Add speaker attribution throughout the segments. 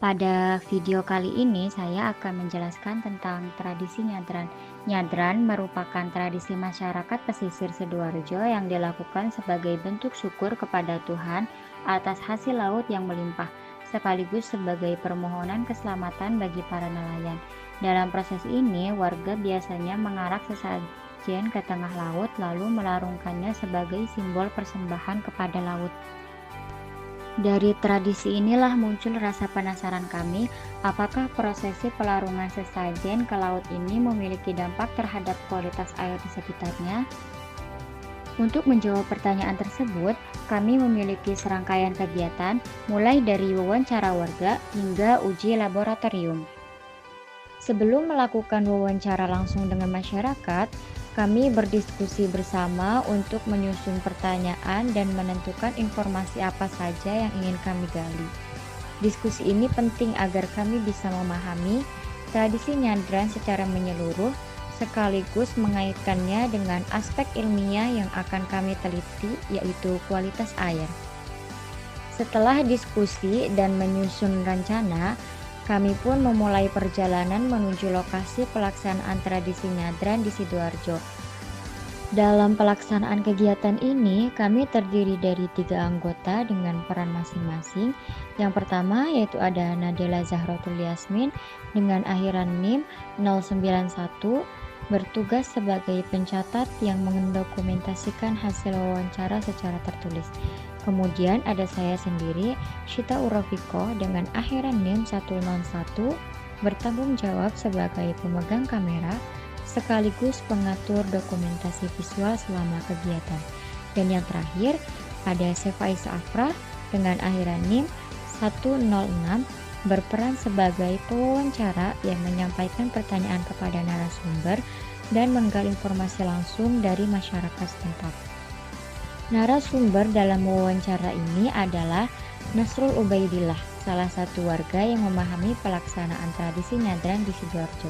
Speaker 1: Pada video kali ini saya akan menjelaskan tentang tradisi nyadran. Nyadran merupakan tradisi masyarakat pesisir Sidoarjo yang dilakukan sebagai bentuk syukur kepada Tuhan atas hasil laut yang melimpah, sekaligus sebagai permohonan keselamatan bagi para nelayan. Dalam proses ini, warga biasanya mengarak sesajen ke tengah laut lalu melarungkannya sebagai simbol persembahan kepada laut. Dari tradisi inilah muncul rasa penasaran kami, apakah prosesi pelarungan sesajen ke laut ini memiliki dampak terhadap kualitas air di sekitarnya? Untuk menjawab pertanyaan tersebut, kami memiliki serangkaian kegiatan, mulai dari wawancara warga hingga uji laboratorium. Sebelum melakukan wawancara langsung dengan masyarakat, kami berdiskusi bersama untuk menyusun pertanyaan dan menentukan informasi apa saja yang ingin kami gali. Diskusi ini penting agar kami bisa memahami tradisi nyadran secara menyeluruh, sekaligus mengaitkannya dengan aspek ilmiah yang akan kami teliti, yaitu kualitas air. Setelah diskusi dan menyusun rencana, kami pun memulai perjalanan menuju lokasi pelaksanaan tradisi nyadran di Sidoarjo. Dalam pelaksanaan kegiatan ini, kami terdiri dari 3 anggota dengan peran masing-masing. Yang pertama yaitu ada Nadela Zahrotul Yasmin dengan akhiran NIM 091, bertugas sebagai pencatat yang mendokumentasikan hasil wawancara secara tertulis. Kemudian ada saya sendiri, Syita Urofiko dengan akhiran NIM 101, bertanggung jawab sebagai pemegang kamera sekaligus pengatur dokumentasi visual selama kegiatan. Dan yang terakhir ada Sefai Afra dengan akhiran NIM 106, berperan sebagai pewawancara yang menyampaikan pertanyaan kepada narasumber dan menggali informasi langsung dari masyarakat setempat. Narasumber dalam wawancara ini adalah Nasrul Ubaidillah, salah satu warga yang memahami pelaksanaan tradisi nyadran di Sidoarjo.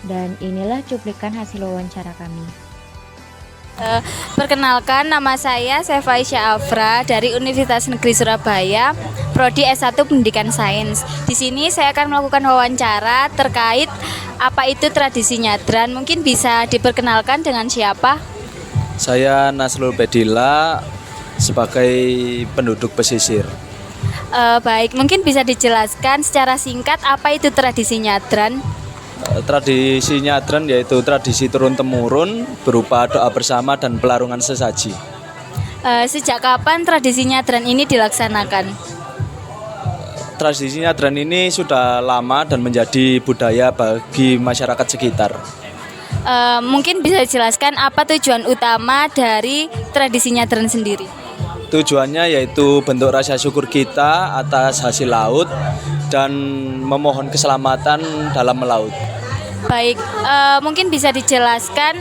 Speaker 1: Dan inilah cuplikan hasil wawancara kami.
Speaker 2: Perkenalkan, nama saya Sefai Afra dari Universitas Negeri Surabaya, Prodi S1 Pendidikan Sains. Di sini saya akan melakukan wawancara terkait apa itu tradisi nyadran. Mungkin bisa diperkenalkan dengan siapa?
Speaker 3: Saya Nasrul Ubaidillah sebagai penduduk pesisir.
Speaker 2: Baik, mungkin bisa dijelaskan secara singkat apa itu tradisi nyadran?
Speaker 3: Tradisi nyadran yaitu tradisi turun-temurun berupa doa bersama dan pelarungan sesaji.
Speaker 2: Sejak kapan tradisi nyadran ini dilaksanakan?
Speaker 3: Tradisi nyadran ini sudah lama dan menjadi budaya bagi masyarakat sekitar.
Speaker 2: Mungkin bisa dijelaskan apa tujuan utama dari tradisi nyadran sendiri?
Speaker 3: Tujuannya yaitu bentuk rasa syukur kita atas hasil laut dan memohon keselamatan dalam melaut.
Speaker 2: Baik, mungkin bisa dijelaskan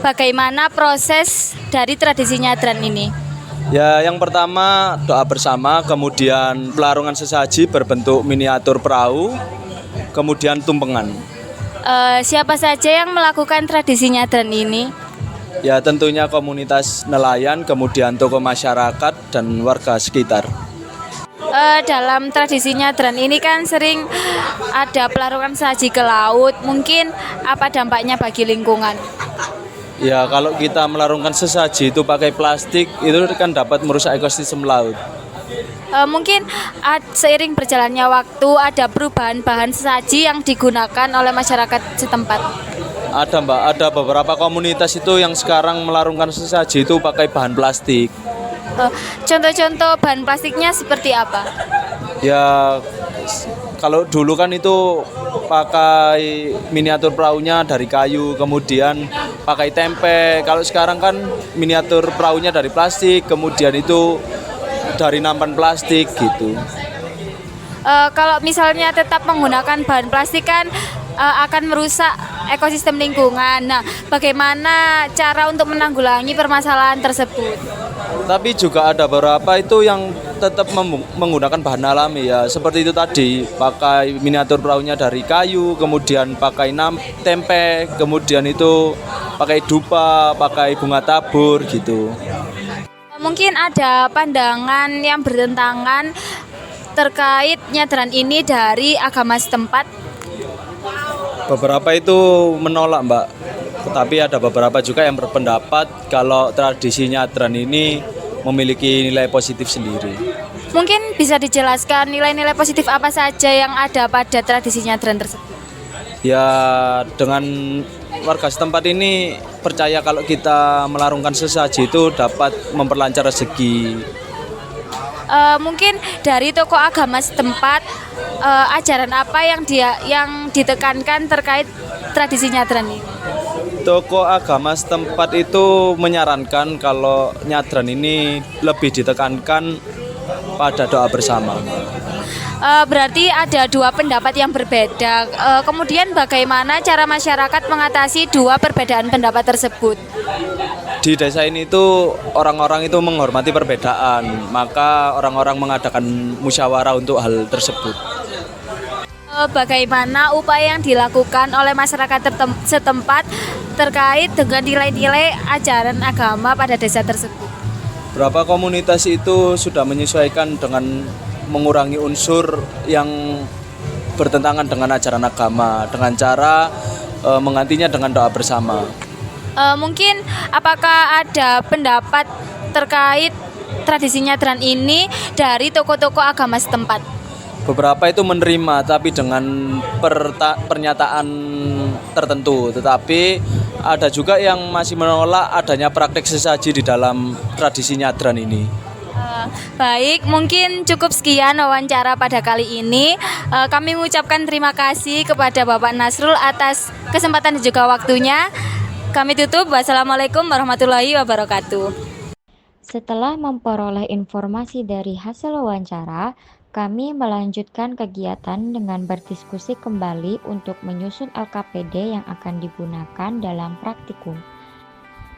Speaker 2: bagaimana proses dari tradisi nyadran ini?
Speaker 3: Ya, yang pertama doa bersama, kemudian pelarungan sesaji berbentuk miniatur perahu, kemudian tumpengan.
Speaker 2: Siapa saja yang melakukan tradisi nyadran ini?
Speaker 3: Ya, tentunya komunitas nelayan, kemudian tokoh masyarakat dan warga sekitar.
Speaker 2: Dalam tradisi nyadran ini kan sering ada pelarungan sesaji ke laut. Mungkin apa dampaknya bagi lingkungan?
Speaker 3: Ya, kalau kita melarungkan sesaji itu pakai plastik, itu kan dapat merusak ekosistem laut.
Speaker 2: Mungkin seiring berjalannya waktu ada perubahan bahan sesaji yang digunakan oleh masyarakat setempat.
Speaker 3: Ada Mbak, ada beberapa komunitas itu yang sekarang melarungkan sesaji itu pakai bahan plastik.
Speaker 2: Contoh-contoh bahan plastiknya seperti apa?
Speaker 3: Ya, kalau dulu kan itu pakai miniatur perahunya dari kayu, kemudian pakai tempe. Kalau sekarang kan miniatur perahunya dari plastik, kemudian itu dari nampan plastik gitu.
Speaker 2: Kalau misalnya tetap menggunakan bahan plastik kan akan merusak ekosistem lingkungan. Nah, bagaimana cara untuk menanggulangi permasalahan tersebut?
Speaker 3: Tapi juga ada beberapa itu yang tetap menggunakan bahan alami ya. Seperti itu tadi, pakai miniatur perahunya dari kayu, kemudian pakai tempe, kemudian itu pakai dupa, pakai bunga tabur gitu.
Speaker 2: Mungkin ada pandangan yang bertentangan terkait nyadran ini dari agama setempat?
Speaker 3: Beberapa itu menolak, Mbak. Tetapi ada beberapa juga yang berpendapat kalau tradisi nyadran ini memiliki nilai positif sendiri.
Speaker 2: Mungkin bisa dijelaskan nilai-nilai positif apa saja yang ada pada tradisi nyadran tersebut?
Speaker 3: Ya, dengan warga setempat ini percaya kalau kita melarungkan sesaji itu dapat memperlancar rezeki.
Speaker 2: Mungkin dari tokoh agama setempat, ajaran apa yang ditekankan terkait tradisi nyadran ini?
Speaker 3: Tokoh agama setempat itu menyarankan kalau nyadran ini lebih ditekankan pada doa bersama.
Speaker 2: Berarti ada dua pendapat yang berbeda. Kemudian bagaimana cara masyarakat mengatasi dua perbedaan pendapat tersebut?
Speaker 3: Di desa ini itu orang-orang itu menghormati perbedaan, maka orang-orang mengadakan musyawarah untuk hal tersebut.
Speaker 2: Bagaimana upaya yang dilakukan oleh masyarakat setempat terkait dengan nilai-nilai ajaran agama pada desa tersebut?
Speaker 3: Berapa komunitas itu sudah menyesuaikan dengan mengurangi unsur yang bertentangan dengan ajaran agama dengan cara menggantinya dengan doa bersama.
Speaker 2: Mungkin apakah ada pendapat terkait tradisi nyadran ini dari tokoh-tokoh agama setempat?
Speaker 3: Beberapa itu menerima tapi dengan pernyataan tertentu, tetapi ada juga yang masih menolak adanya praktik sesaji di dalam tradisi nyadran ini.
Speaker 2: Baik, mungkin cukup sekian wawancara pada kali ini. Kami mengucapkan terima kasih kepada Bapak Nasrul atas kesempatan dan juga waktunya. Kami tutup. Wassalamualaikum warahmatullahi wabarakatuh.
Speaker 1: Setelah memperoleh informasi dari hasil wawancara, kami melanjutkan kegiatan dengan berdiskusi kembali untuk menyusun LKPD yang akan digunakan dalam praktikum.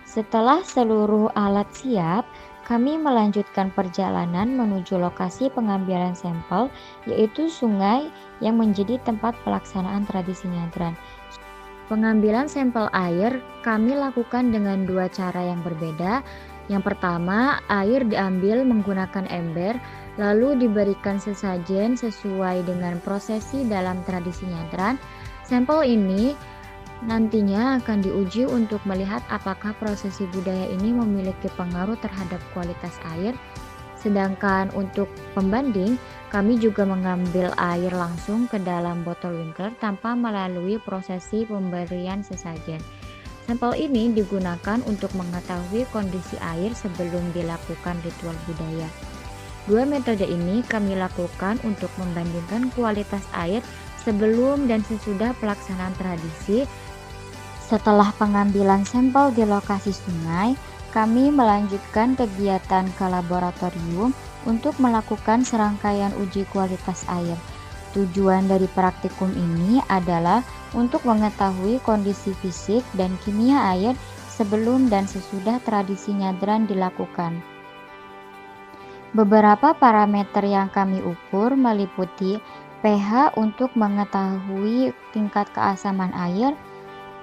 Speaker 1: Setelah seluruh alat siap, kami melanjutkan perjalanan menuju lokasi pengambilan sampel, yaitu sungai yang menjadi tempat pelaksanaan tradisi nyadran. Pengambilan sampel air kami lakukan dengan dua cara yang berbeda. Yang pertama, air diambil menggunakan ember, lalu diberikan sesajen sesuai dengan prosesi dalam tradisi nyadran. Sampel ini nantinya akan diuji untuk melihat apakah prosesi budaya ini memiliki pengaruh terhadap kualitas air. Sedangkan untuk pembanding, kami juga mengambil air langsung ke dalam botol winker tanpa melalui prosesi pemberian sesajen. Sampel ini digunakan untuk mengetahui kondisi air sebelum dilakukan ritual budaya. Dua metode ini kami lakukan untuk membandingkan kualitas air sebelum dan sesudah pelaksanaan tradisi. Setelah pengambilan sampel di lokasi sungai, kami melanjutkan kegiatan ke laboratorium untuk melakukan serangkaian uji kualitas air. Tujuan dari praktikum ini adalah untuk mengetahui kondisi fisik dan kimia air sebelum dan sesudah tradisi nyadran dilakukan. Beberapa parameter yang kami ukur meliputi pH untuk mengetahui tingkat keasaman air,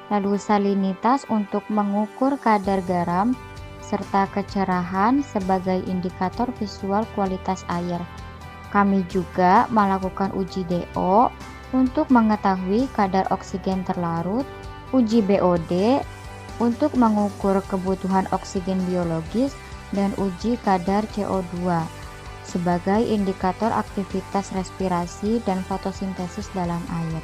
Speaker 1: lalu salinitas untuk mengukur kadar garam, serta kecerahan sebagai indikator visual kualitas air. Kami juga melakukan uji DO untuk mengetahui kadar oksigen terlarut, uji BOD untuk mengukur kebutuhan oksigen biologis, dan uji kadar CO2 sebagai indikator aktivitas respirasi dan fotosintesis dalam air.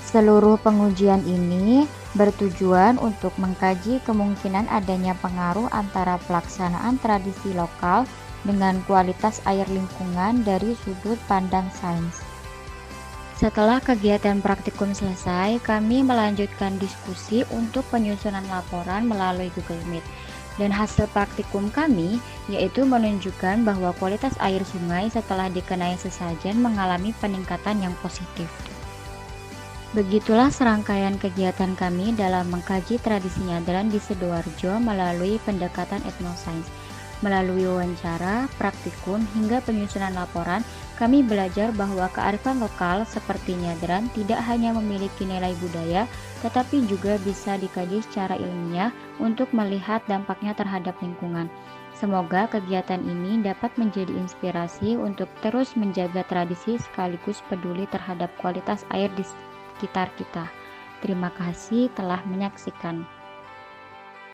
Speaker 1: Seluruh pengujian ini bertujuan untuk mengkaji kemungkinan adanya pengaruh antara pelaksanaan tradisi lokal dengan kualitas air lingkungan dari sudut pandang sains. Setelah kegiatan praktikum selesai, kami melanjutkan diskusi untuk penyusunan laporan melalui Google Meet. Dan hasil praktikum kami yaitu menunjukkan bahwa kualitas air sungai setelah dikenai sesajen mengalami peningkatan yang positif. Begitulah serangkaian kegiatan kami dalam mengkaji tradisi nyadran di Sidoarjo melalui pendekatan etnosains. Melalui wawancara, praktikum, hingga penyusunan laporan, Kami belajar bahwa kearifan lokal seperti nyadran tidak hanya memiliki nilai budaya, tetapi juga bisa dikaji secara ilmiah untuk melihat dampaknya terhadap lingkungan. Semoga kegiatan ini dapat menjadi inspirasi untuk terus menjaga tradisi sekaligus peduli terhadap kualitas air di sekitar kita. Terima kasih telah menyaksikan.